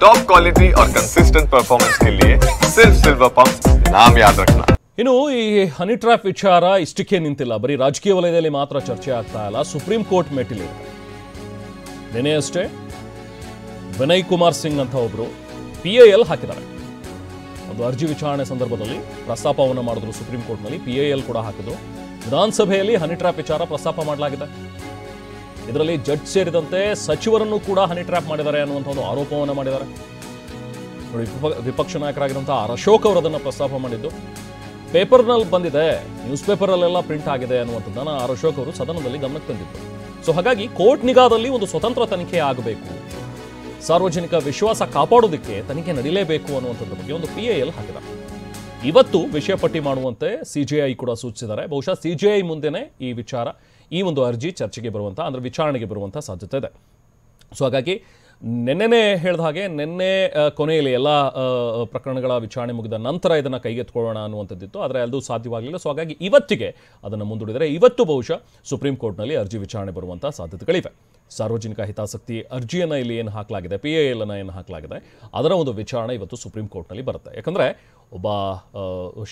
Top quality और consistent performance के लिए सिर्फ सिल्वर पंप नाम याद रखना। ಇನ್ನು ಈ ಹನಿ ಟ್ರ್ಯಾಪ್ ವಿಚಾರ ಇಷ್ಟಕ್ಕೆ ನಿಂತಿಲ್ಲ, ಬರೀ ರಾಜಕೀಯ ವಲಯದಲ್ಲಿ ಮಾತ್ರ ಚರ್ಚೆ ಆಗ್ತಾ ಇಲ್ಲ, ಸುಪ್ರೀಂ ಕೋರ್ಟ್ ಮೆಟ್ಟಿಲಿದೆ. ನಿನ್ನೆಯಷ್ಟೇ ವಿನಯ್ ಕುಮಾರ್ ಸಿಂಗ್ ಅಂತ ಒಬ್ರು PIL ಹಾಕಿದ್ದಾರೆ. ಒಂದು ಅರ್ಜಿ ವಿಚಾರಣೆ ಸಂದರ್ಭದಲ್ಲಿ ಪ್ರಸ್ತಾಪವನ್ನು ಮಾಡಿದ್ರು ಸುಪ್ರೀಂ ಕೋರ್ಟ್ನಲ್ಲಿ. PIL ಕೂಡ ಹಾಕಿದ್ರು. ವಿಧಾನಸಭೆಯಲ್ಲಿ ಹನಿ ಟ್ರ್ಯಾಪ್ ವಿಚಾರ ಪ್ರಸ್ತಾಪ ಮಾಡಲಾಗಿದೆ. ಇದರಲ್ಲಿ ಜಡ್ಜ್ ಸೇರಿದಂತೆ ಸಚಿವರನ್ನು ಕೂಡ ಹನಿ ಟ್ರ್ಯಾಪ್ ಮಾಡಿದ್ದಾರೆ ಅನ್ನುವಂಥ ಒಂದು ಆರೋಪವನ್ನು ಮಾಡಿದ್ದಾರೆ. ನೋಡಿ, ವಿಪಕ್ಷ ನಾಯಕರಾಗಿರುವಂತಹ ಅಶೋಕ್ ಅವರು ಅದನ್ನು ಪ್ರಸ್ತಾಪ ಮಾಡಿದ್ದು. ಪೇಪರ್ನಲ್ಲಿ ಬಂದಿದೆ, ನ್ಯೂಸ್ ಪೇಪರಲ್ಲೆಲ್ಲ ಪ್ರಿಂಟ್ ಆಗಿದೆ ಅನ್ನುವಂಥದ್ದನ್ನು ಅಶೋಕ್ ಅವರು ಸದನದಲ್ಲಿ ಗಮನಕ್ಕೆ ತಂದಿದ್ರು. ಸೊ ಹಾಗಾಗಿ ಕೋರ್ಟ್ ನಿಗಾದಲ್ಲಿ ಒಂದು ಸ್ವತಂತ್ರ ತನಿಖೆ ಆಗಬೇಕು, ಸಾರ್ವಜನಿಕ ವಿಶ್ವಾಸ ಕಾಪಾಡೋದಕ್ಕೆ ತನಿಖೆ ನಡೀಲೇಬೇಕು ಅನ್ನುವಂಥದ್ರ ಬಗ್ಗೆ ಒಂದು PIL ಹಾಕಿದ್ದಾರೆ. ಇವತ್ತು ವಿಷಯ ಪಟ್ಟಿ ಮಾಡುವಂತೆ CJI ಕೂಡ ಸೂಚಿಸಿದ್ದಾರೆ. ಬಹುಶಃ CJI ಮುಂದೆನೇ ಈ ವಿಚಾರ, ಈ ಒಂದು ಅರ್ಜಿ ಚರ್ಚೆಗೆ ಬರುವಂಥ, ಅಂದರೆ ವಿಚಾರಣೆಗೆ ಬರುವಂಥ ಸಾಧ್ಯತೆ ಇದೆ. ಸೊ ಹಾಗಾಗಿ ನಿನ್ನೆನೇ ಹೇಳಿದ ಹಾಗೆ ನಿನ್ನೆ ಕೊನೆಯಲ್ಲಿ ಎಲ್ಲ ಪ್ರಕರಣಗಳ ವಿಚಾರಣೆ ಮುಗಿದ ನಂತರ ಇದನ್ನು ಕೈಗೆತ್ಕೊಳ್ಳೋಣ ಅನ್ನುವಂಥದ್ದಿತ್ತು. ಆದರೆ ಅದು ಸಾಧ್ಯವಾಗಲಿಲ್ಲ. ಸೊ ಹಾಗಾಗಿ ಇವತ್ತಿಗೆ ಅದನ್ನು ಮುಂದೂಡಿದರೆ ಇವತ್ತು ಬಹುಶಃ ಸುಪ್ರೀಂ ಕೋರ್ಟ್ನಲ್ಲಿ ಅರ್ಜಿ ವಿಚಾರಣೆ ಬರುವಂಥ ಸಾಧ್ಯತೆಗಳಿವೆ. ಸಾರ್ವಜನಿಕ ಹಿತಾಸಕ್ತಿ ಅರ್ಜಿಯನ್ನು ಇಲ್ಲಿ ಏನು ಹಾಕಲಾಗಿದೆ, PIL ಅನ್ನು ಏನು ಹಾಕಲಾಗಿದೆ, ಅದರ ಒಂದು ವಿಚಾರಣೆ ಇವತ್ತು ಸುಪ್ರೀಂ ಕೋರ್ಟ್ನಲ್ಲಿ ಬರುತ್ತೆ. ಯಾಕಂದರೆ ಒಬ್ಬ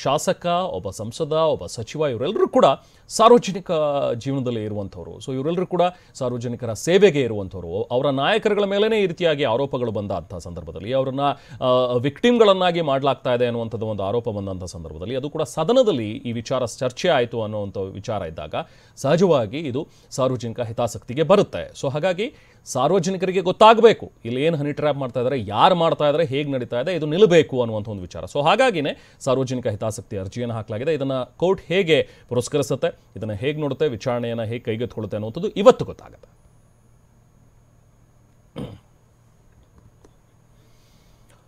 ಶಾಸಕ, ಒಬ್ಬ ಸಂಸದ, ಒಬ್ಬ ಸಚಿವ, ಇವರೆಲ್ಲರೂ ಕೂಡ ಸಾರ್ವಜನಿಕ ಜೀವನದಲ್ಲಿ ಇರುವಂಥವ್ರು. ಸೊ ಇವರೆಲ್ಲರೂ ಕೂಡ ಸಾರ್ವಜನಿಕರ ಸೇವೆಗೆ ಇರುವಂಥವ್ರು. ಅವರ ನಾಯಕರುಗಳ ಮೇಲೇ ಈ ರೀತಿಯಾಗಿ ಆರೋಪಗಳು ಬಂದಂಥ ಸಂದರ್ಭದಲ್ಲಿ, ಅವರನ್ನು ವಿಕ್ಟಿಮ್ಗಳನ್ನಾಗಿ ಮಾಡಲಾಗ್ತಾ ಇದೆ ಅನ್ನುವಂಥದ್ದು ಒಂದು ಆರೋಪ ಬಂದಂಥ ಸಂದರ್ಭದಲ್ಲಿ, ಅದು ಕೂಡ ಸದನದಲ್ಲಿ ಈ ವಿಚಾರ ಚರ್ಚೆ ಆಯಿತು ಅನ್ನುವಂಥ ವಿಚಾರ ಇದ್ದಾಗ ಸಹಜವಾಗಿ ಇದು ಸಾರ್ವಜನಿಕ ಹಿತಾಸಕ್ತಿಗೆ ಬರುತ್ತೆ. ಸೊ ಹಾಗಾಗಿ ಸಾರ್ವಜನಿಕರಿಗೆ ಗೊತ್ತಾಗಬೇಕು ಇಲ್ಲಿ ಏನು ಹನಿ ಟ್ರ್ಯಾಪ್ ಮಾಡ್ತಾ ಇದ್ದಾರೆ, ಯಾರು ಮಾಡ್ತಾ ಇದ್ದಾರೆ, ಹೇಗೆ ನಡೀತಾ ಇದೆ, ಇದು ನಿಲ್ಲಬೇಕು ಅನ್ನುವಂಥ ಒಂದು ವಿಚಾರ. ಸೊ ಹಾಗಾಗಿನೇ ಸಾರ್ವಜನಿಕ ಹಿತಾಸಕ್ತಿ ಅರ್ಜಿಯನ್ನು ಹಾಕಲಾಗಿದೆ. ಇದನ್ನು ಕೋರ್ಟ್ ಹೇಗೆ ಪುರಸ್ಕರಿಸುತ್ತೆ, ಇದನ್ನು ಹೇಗೆ ನೋಡುತ್ತೆ, ವಿಚಾರಣೆಯನ್ನು ಹೇಗೆ ಕೈಗೆತ್ತಿಕೊಳ್ಳುತ್ತೆ ಅನ್ನುವಂಥದ್ದು ಇವತ್ತು ಗೊತ್ತಾಗುತ್ತೆ.